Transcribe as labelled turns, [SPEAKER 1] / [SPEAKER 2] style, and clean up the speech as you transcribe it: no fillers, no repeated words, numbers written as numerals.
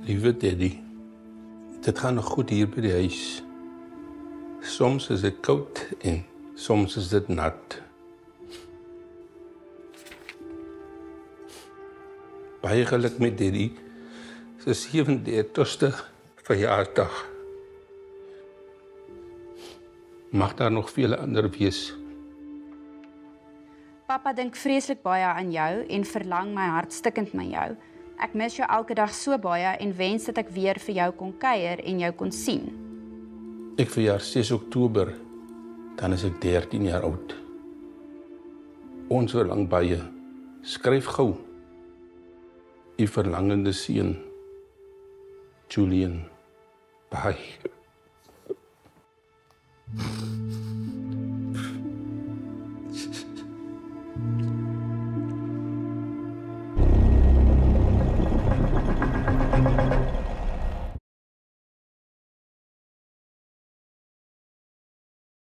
[SPEAKER 1] Liewe Teddy, dit gaan nog goed hier by die huis. Soms is dit koud en soms is dit nat. Baie geluk met Teddy se 37ste verjaarsdag. Mag daar nog vele ander wees.
[SPEAKER 2] Papa dink vreeslik baie aan jou en verlang my hartstikkend na jou. Ek mis jou elke dag so baie en wens dat ek weer vir jou kon kuier en jou kon sien.
[SPEAKER 1] Ek verjaar 6 Oktober, dan is ek 13 jaar oud. Ons verlang baie. Skryf gou. U verlangende seun, Julian. Bye.